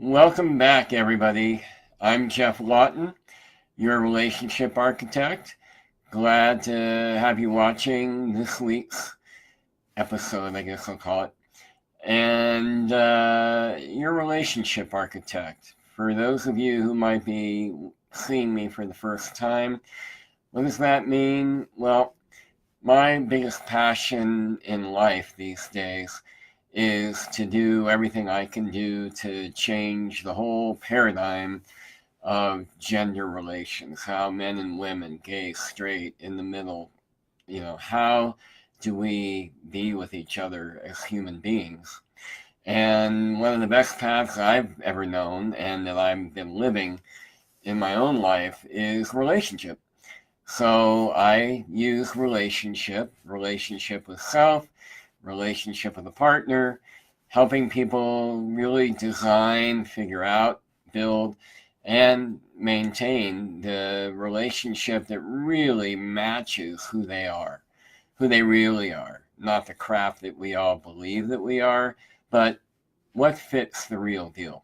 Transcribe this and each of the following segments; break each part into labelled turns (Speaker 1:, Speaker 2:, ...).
Speaker 1: Welcome back, everybody. I'm Geoff Laughton, your relationship architect. Glad to have you watching this week's episode, I guess I'll call it. And your relationship architect. For those of you who might be seeing me for the first time, what does that mean? Well, my biggest passion in life these days is to do everything I can do to change the whole paradigm of gender relations, how men and women, gay, straight, in the middle, how do we be with each other as human beings? And one of the best paths I've ever known and that I've been living in my own life is relationship. So I use relationship with self, relationship with a partner, helping people really design, figure out, build, and maintain the relationship that really matches who they are, who they really are. Not the crap that we all believe that we are, but what fits the real deal.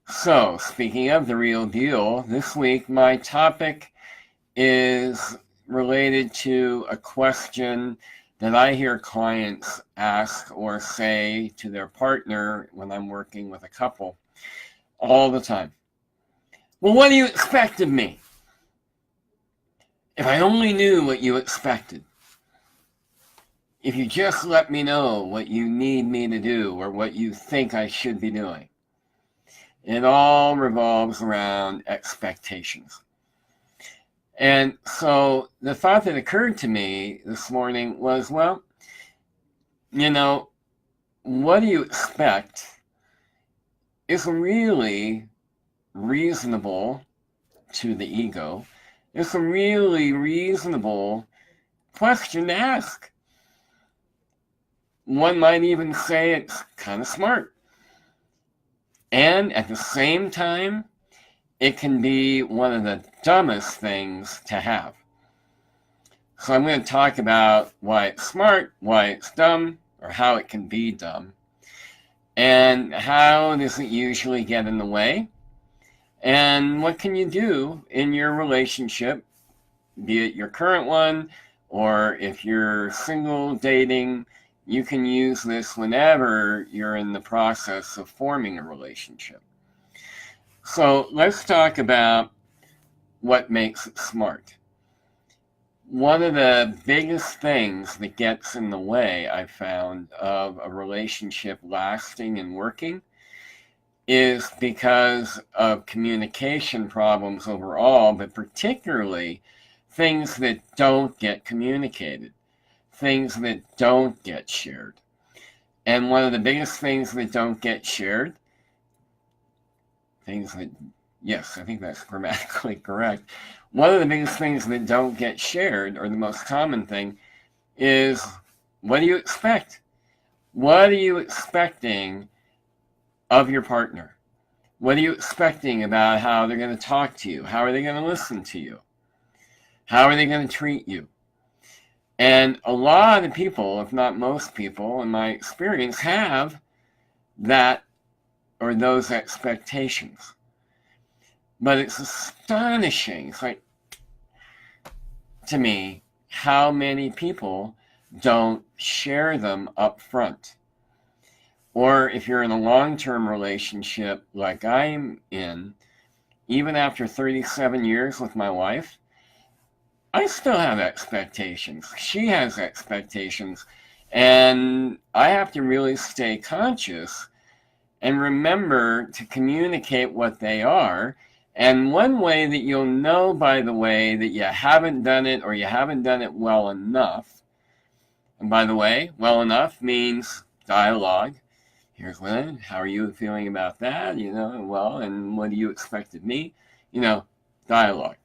Speaker 1: So, speaking of the real deal, this week my topic is related to a question that I hear clients ask or say to their partner when I'm working with a couple all the time. Well, what do you expect of me? If I only knew what you expected. If you just let me know what you need me to do or what you think I should be doing. It all revolves around expectations. And so the thought that occurred to me this morning was, well, what do you expect is really reasonable to the ego. It's a really reasonable question to ask. One might even say it's kind of smart. And at the same time, it can be one of the dumbest things to have. So I'm going to talk about why it's smart, why it's dumb, or how it can be dumb, and how does it usually get in the way, and what can you do in your relationship, be it your current one, or if you're single, dating, you can use this whenever you're in the process of forming a relationship. So let's talk about what makes it smart. One of the biggest things that gets in the way, I've found, of a relationship lasting and working is because of communication problems overall, but particularly things that don't get communicated, things that don't get shared. And one of the biggest things that don't get shared, yes, I think that's grammatically correct. One of the biggest things that don't get shared, or the most common thing, is what do you expect? What are you expecting of your partner? What are you expecting about how they're going to talk to you? How are they going to listen to you? How are they going to treat you? And a lot of people, if not most people, in my experience, have that or those expectations. But it's astonishing, it's like, to me, how many people don't share them up front. Or if you're in a long-term relationship like I'm in, even after 37 years with my wife, I still have expectations. She has expectations. And I have to really stay conscious and remember to communicate what they are. And one way that you'll know, by the way, that you haven't done it or you haven't done it well enough, and by the way, well enough means dialogue. Here's what, how are you feeling about that? Well, and what do you expect of me? Dialogue,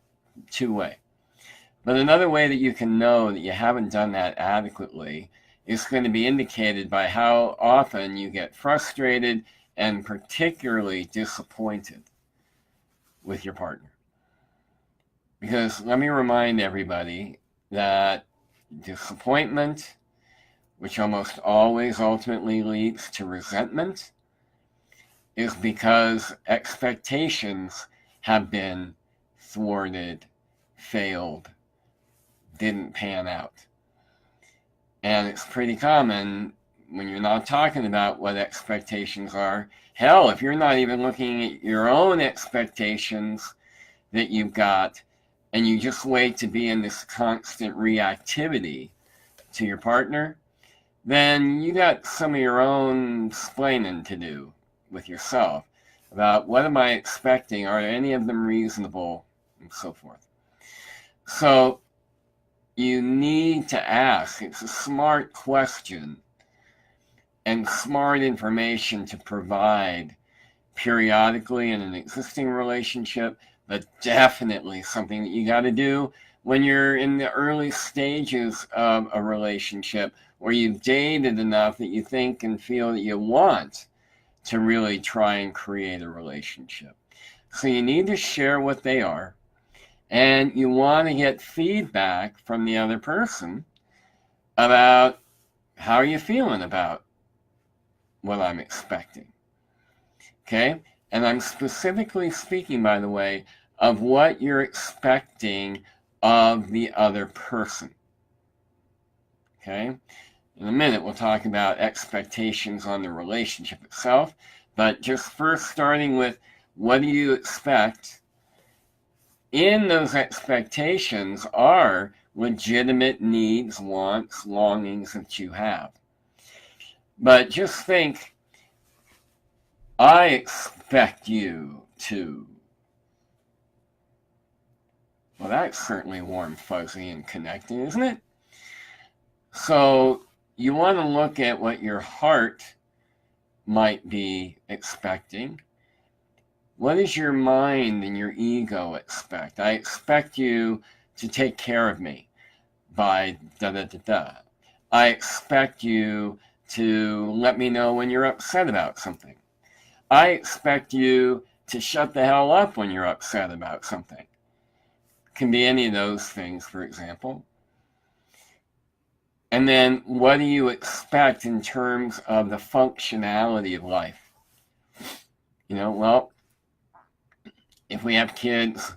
Speaker 1: two-way. But another way that you can know that you haven't done that adequately is going to be indicated by how often you get frustrated and particularly disappointed with your partner. Because let me remind everybody that disappointment, which almost always ultimately leads to resentment, is because expectations have been thwarted, failed, didn't pan out. And it's pretty common when you're not talking about what expectations are. Hell, if you're not even looking at your own expectations that you've got, and you just wait to be in this constant reactivity to your partner, then you got some of your own explaining to do with yourself about what am I expecting, are any of them reasonable, and so forth. So you need to ask. It's a smart question and smart information to provide periodically in an existing relationship, but definitely something that you got to do when you're in the early stages of a relationship where you've dated enough that you think and feel that you want to really try and create a relationship. So you need to share what they are, and you want to get feedback from the other person about how are you feeling about what I'm expecting. Okay? And I'm specifically speaking, by the way, of what you're expecting of the other person. Okay? In a minute, we'll talk about expectations on the relationship itself, but just first starting with what do you expect? In those expectations are legitimate needs, wants, longings that you have. But just think, I expect you to. Well, that's certainly warm, fuzzy, and connecting, isn't it? So you want to look at what your heart might be expecting. What does your mind and your ego expect? I expect you to take care of me by da-da-da-da. I expect you to let me know when you're upset about something. I expect you to shut the hell up when you're upset about something. Can be any of those things, for example. And then what do you expect in terms of the functionality of life? Well, if we have kids,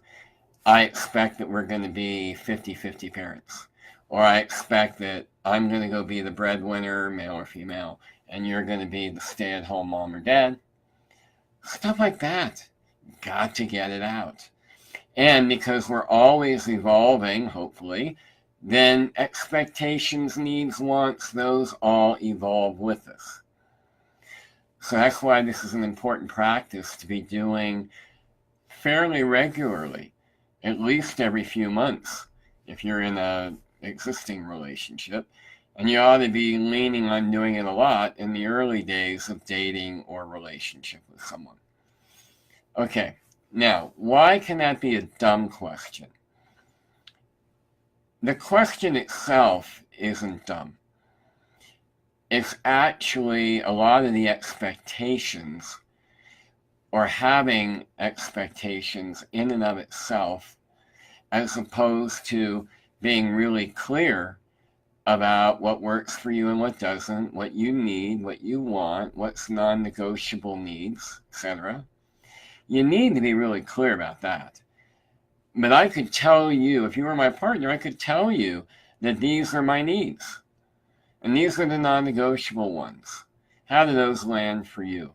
Speaker 1: I expect that we're going to be 50-50 parents. Or I expect that I'm going to go be the breadwinner, male or female, and you're going to be the stay-at-home mom or dad. Stuff like that. Got to get it out. And because we're always evolving, hopefully, then expectations, needs, wants, those all evolve with us. So that's why this is an important practice to be doing fairly regularly, at least every few months, if you're in an existing relationship. And you ought to be leaning on doing it a lot in the early days of dating or relationship with someone. Okay, now, why can that be a dumb question? The question itself isn't dumb. It's actually a lot of the expectations, or having expectations in and of itself, as opposed to being really clear about what works for you and what doesn't, what you need, what you want, what's non-negotiable needs, etc. You need to be really clear about that. But I could tell you, if you were my partner, I could tell you that these are my needs. And these are the non-negotiable ones. How do those land for you?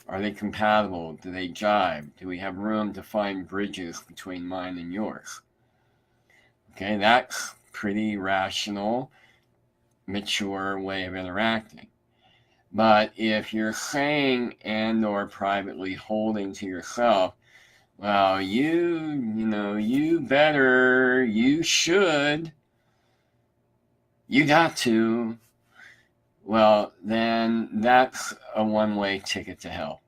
Speaker 1: Are they compatible? Do they jive? Do we have room to find bridges between mine and yours? Okay, that's pretty rational, mature way of interacting. But if you're saying and or privately holding to yourself, well, you better, you should, you got to, well, then that's a one-way ticket to hell.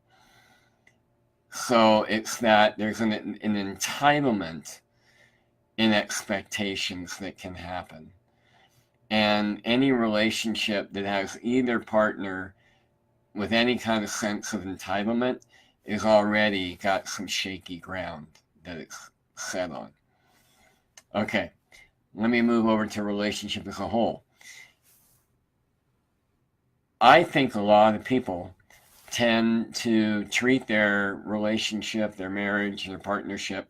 Speaker 1: So it's that there's an entitlement in expectations that can happen. And any relationship that has either partner with any kind of sense of entitlement is already got some shaky ground that it's set on. Okay, let me move over to relationship as a whole. I think a lot of people tend to treat their relationship, their marriage, their partnership,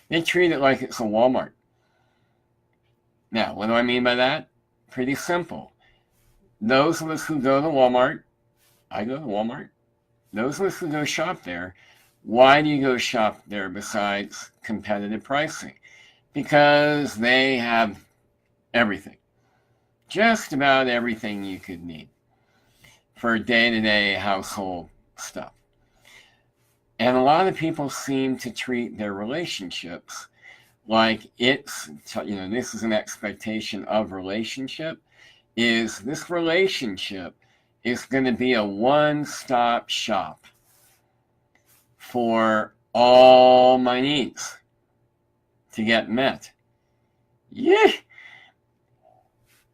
Speaker 1: they treat it like it's a Walmart. Now, what do I mean by that? Pretty simple. Those of us who go to Walmart, I go to Walmart, those of us who go shop there, why do you go shop there besides competitive pricing? Because they have everything. Just about everything you could need for day-to-day household stuff. And a lot of people seem to treat their relationships like it's, this is an expectation of relationship, is this relationship is going to be a one-stop shop for all my needs to get met. Yeah.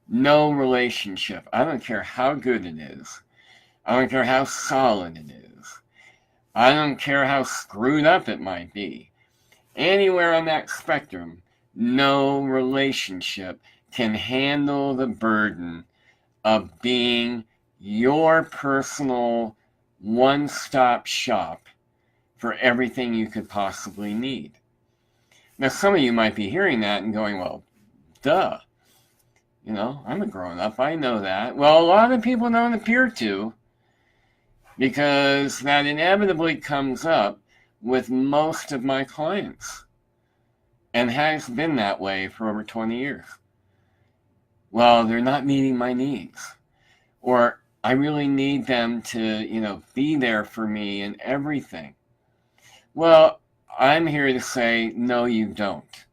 Speaker 1: No relationship. I don't care how good it is. I don't care how solid it is. I don't care how screwed up it might be. Anywhere on that spectrum, no relationship can handle the burden of being your personal one-stop shop for everything you could possibly need. Now, some of you might be hearing that and going, well, duh. I'm a grown-up. I know that. Well, a lot of people don't appear to, because that inevitably comes up with most of my clients and has been that way for over 20 years. Well, they're not meeting my needs, or I really need them to, be there for me and everything. Well, I'm here to say, no, you don't.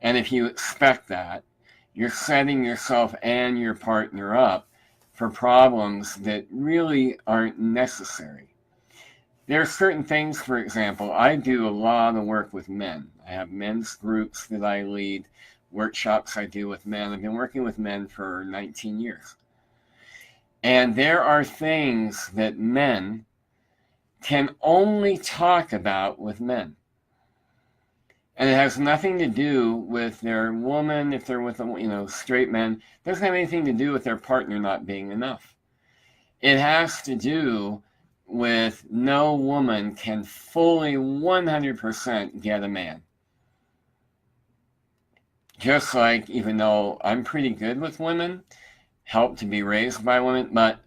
Speaker 1: And if you expect that, you're setting yourself and your partner up for problems that really aren't necessary. There are certain things, for example, I do a lot of work with men. I have men's groups that I lead, workshops I do with men. I've been working with men for 19 years. And there are things that men can only talk about with men. And it has nothing to do with their woman, if they're with, straight men. It doesn't have anything to do with their partner not being enough. It has to do with no woman can fully 100% get a man. Just like, even though I'm pretty good with women, helped to be raised by women, but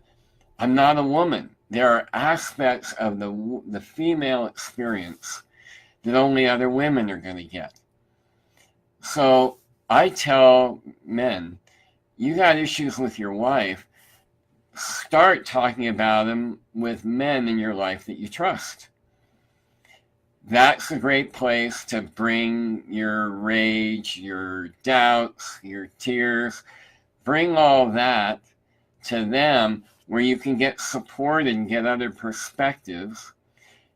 Speaker 1: I'm not a woman. There are aspects of the female experience that only other women are going to get. So I tell men, you got issues with your wife, start talking about them with men in your life that you trust. That's a great place to bring your rage, your doubts, your tears, bring all that to them where you can get support and get other perspectives.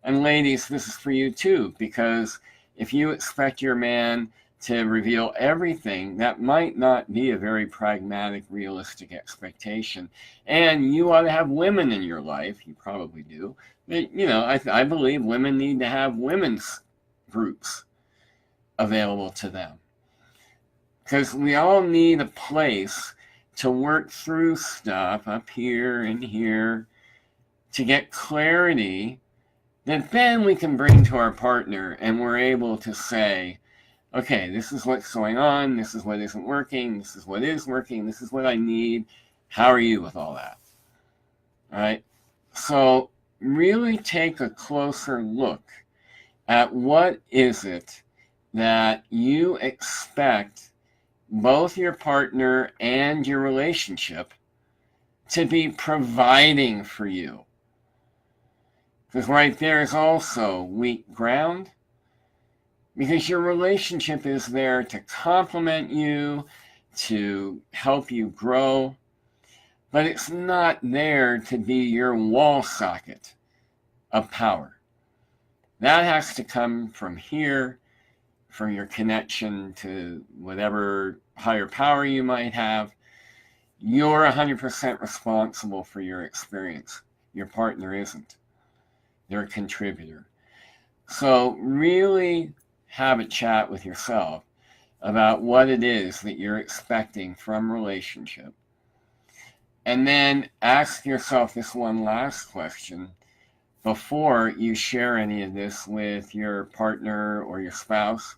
Speaker 1: And ladies, this is for you too, because if you expect your man to reveal everything, that might not be a very pragmatic, realistic expectation. And you ought to have women in your life, you probably do, that, I believe women need to have women's groups available to them. Because we all need a place to work through stuff up here and here to get clarity that then we can bring to our partner, and we're able to say, okay, this is what's going on, this is what isn't working, this is what is working, this is what I need, how are you with all that? All right? So really take a closer look at what is it that you expect both your partner and your relationship to be providing for you. Because right there is also weak ground, because your relationship is there to complement you, to help you grow, but it's not there to be your wall socket of power. That has to come from here, from your connection to whatever higher power you might have. You're 100% responsible for your experience. Your partner isn't. They're a contributor. So really have a chat with yourself about what it is that you're expecting from relationship. And then ask yourself this one last question. before you share any of this with your partner or your spouse.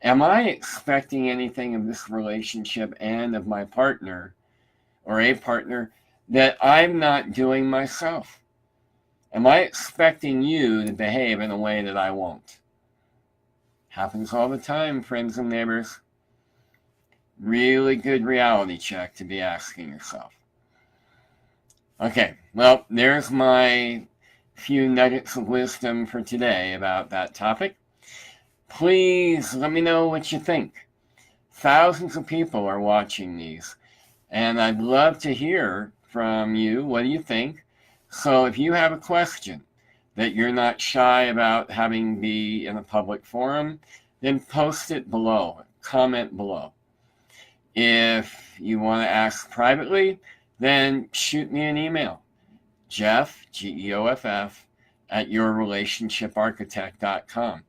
Speaker 1: Am I expecting anything of this relationship and of my partner or a partner that I'm not doing myself? Am I expecting you to behave in a way that I won't? Happens all the time, friends and neighbors. Really good reality check to be asking yourself. Okay, well, there's my few nuggets of wisdom for today about that topic. Please let me know what you think. Thousands of people are watching these, and I'd love to hear from you. What do you think? So if you have a question that you're not shy about having be in a public forum, then post it below, comment below. If you want to ask privately, then shoot me an email, Geoff, Geoff, at yourrelationshiparchitect.com.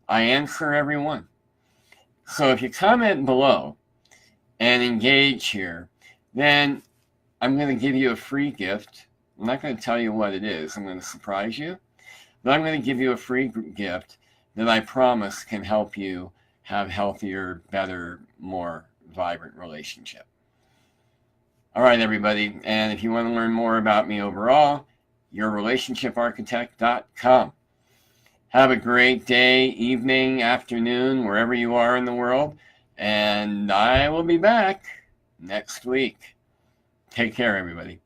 Speaker 1: I answer everyone. So if you comment below and engage here, then I'm going to give you a free gift. I'm not going to tell you what it is. I'm going to surprise you. But I'm going to give you a free gift that I promise can help you have healthier, better, more vibrant relationship. All right, everybody. And if you want to learn more about me overall, yourrelationshiparchitect.com. Have a great day, evening, afternoon, wherever you are in the world. And I will be back next week. Take care, everybody.